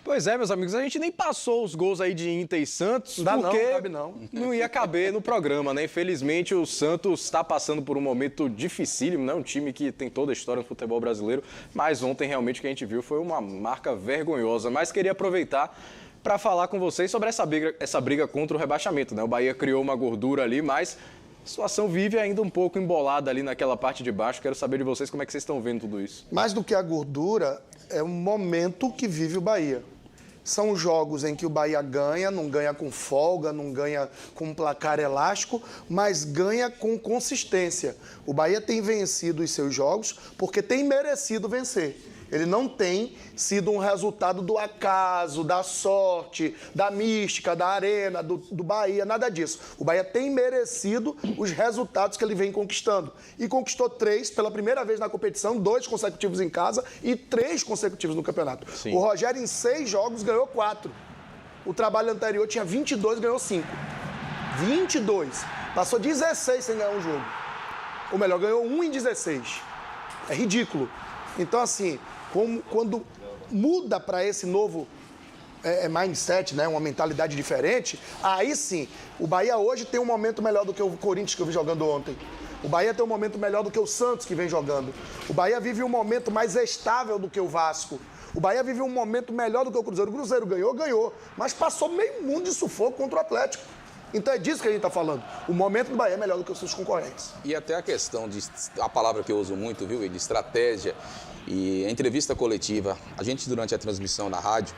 Pois é, meus amigos, a gente nem passou os gols aí de Inter e Santos, porque não ia caber no programa, né? Infelizmente, o Santos está passando por um momento dificílimo, né? Um time que tem toda a história do futebol brasileiro, mas ontem realmente o que a gente viu foi uma marca vergonhosa. Mas queria aproveitar para falar com vocês sobre essa briga contra o rebaixamento, né? O Bahia criou uma gordura ali, mas a situação vive ainda um pouco embolada ali naquela parte de baixo. Quero saber de vocês como é que vocês estão vendo tudo isso. Mais do que a gordura, é o momento que vive o Bahia. São jogos em que o Bahia ganha, não ganha com folga, não ganha com um placar elástico, mas ganha com consistência. O Bahia tem vencido os seus jogos porque tem merecido vencer. Ele não tem sido um resultado do acaso, da sorte, da mística, da arena, do Bahia, nada disso. O Bahia tem merecido os resultados que ele vem conquistando. E conquistou 3 pela primeira vez na competição, 2 consecutivos em casa e 3 consecutivos no campeonato. Sim. O Rogério, em 6 jogos, ganhou 4. O trabalho anterior tinha 22, ganhou 5. 22. Passou 16 sem ganhar um jogo. Ou melhor, ganhou 1 em 16. É ridículo. Então, assim, quando muda para esse novo mindset, né, uma mentalidade diferente, aí sim, o Bahia hoje tem um momento melhor do que o Corinthians que eu vi jogando ontem. O Bahia tem um momento melhor do que o Santos que vem jogando. O Bahia vive um momento mais estável do que o Vasco. O Bahia vive um momento melhor do que o Cruzeiro. O Cruzeiro ganhou, mas passou meio mundo de sufoco contra o Atlético. Então é disso que a gente está falando. O momento do Bahia é melhor do que os seus concorrentes. E até a questão a palavra que eu uso muito, viu, de estratégia e a entrevista coletiva. A gente, durante a transmissão na rádio,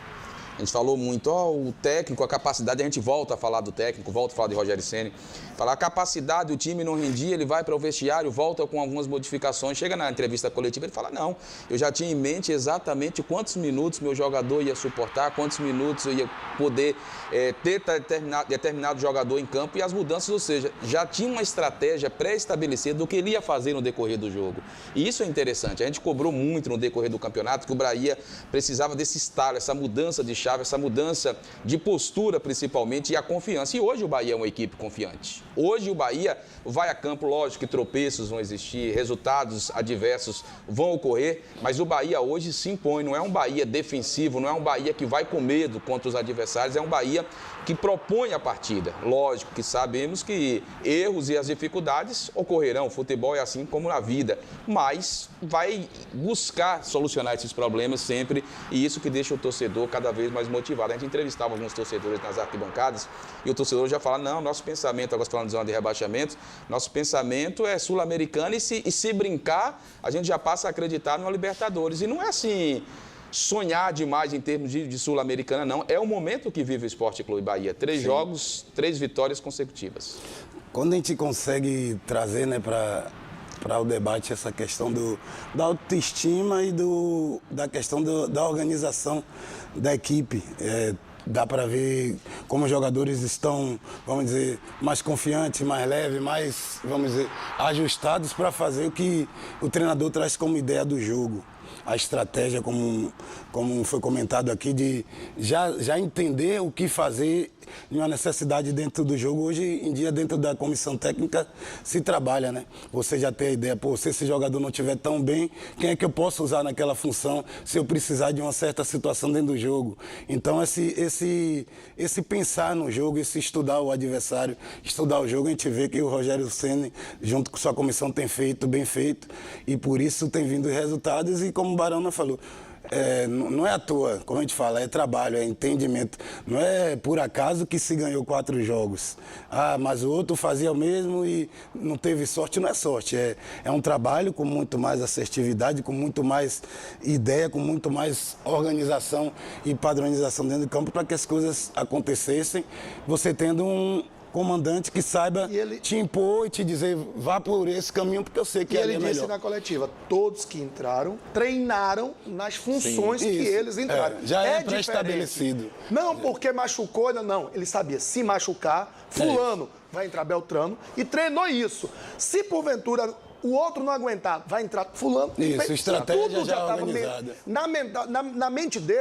a gente falou muito, o técnico, a capacidade, a gente volta a falar do técnico, volta a falar de Rogério Ceni. Falar a capacidade, o time não rendia, ele vai para o vestiário, volta com algumas modificações. Chega na entrevista coletiva, ele fala, não, eu já tinha em mente exatamente quantos minutos meu jogador ia suportar, quantos minutos eu ia poder ter determinado jogador em campo e as mudanças, ou seja, já tinha uma estratégia pré-estabelecida do que ele ia fazer no decorrer do jogo. E isso é interessante, a gente cobrou muito no decorrer do campeonato que o Bahia precisava desse estalo, essa mudança de chave, essa mudança de postura principalmente e a confiança. E hoje o Bahia é uma equipe confiante. Hoje o Bahia vai a campo, lógico que tropeços vão existir, resultados adversos vão ocorrer, mas o Bahia hoje se impõe, não é um Bahia defensivo, não é um Bahia que vai com medo contra os adversários, é um Bahia que propõe a partida. Lógico que sabemos que erros e as dificuldades ocorrerão, o futebol é assim como na vida, mas vai buscar solucionar esses problemas sempre e isso que deixa o torcedor cada vez mais motivado. A gente entrevistava alguns torcedores nas arquibancadas e o torcedor já fala, não, nosso pensamento, agora falando de zona de rebaixamento, nosso pensamento é sul-americano e se brincar, a gente já passa a acreditar no Libertadores. E não é assim sonhar demais em termos de sul-americana, não. É o momento que vive o Sport Clube Bahia. 3 jogos, 3 vitórias consecutivas. Quando a gente consegue trazer, né, para o debate essa questão da autoestima e da questão da organização da equipe, dá para ver como os jogadores estão, vamos dizer, mais confiantes, mais leves, mais, vamos dizer, ajustados para fazer o que o treinador traz como ideia do jogo. A estratégia, como foi comentado aqui, de já entender o que fazer e uma necessidade dentro do jogo. Hoje em dia, dentro da comissão técnica, se trabalha, né? Você já tem a ideia, se esse jogador não estiver tão bem, quem é que eu posso usar naquela função se eu precisar de uma certa situação dentro do jogo? Então, esse pensar no jogo, esse estudar o adversário, estudar o jogo, a gente vê que o Rogério Ceni, junto com sua comissão, tem feito, bem feito, e por isso tem vindo os resultados, e como o Barão falou, não é à toa, como a gente fala, é trabalho, é entendimento. Não é por acaso que se ganhou 4 jogos. Mas o outro fazia o mesmo e não teve sorte. Não é sorte, é um trabalho com muito mais assertividade, com muito mais ideia, com muito mais organização e padronização dentro do campo para que as coisas acontecessem. Você tendo um comandante que saiba te impor e te dizer, vá por esse caminho, porque eu sei que ele é melhor. Ele disse na coletiva, todos que entraram, treinaram nas funções que eles entraram. Já é pré-estabelecido. Não porque machucou, não. Ele sabia, se machucar, fulano vai entrar Beltrano, e treinou isso. Se porventura o outro não aguentar, vai entrar fulano. Isso, estratégia tudo já organizada. Na mente dele.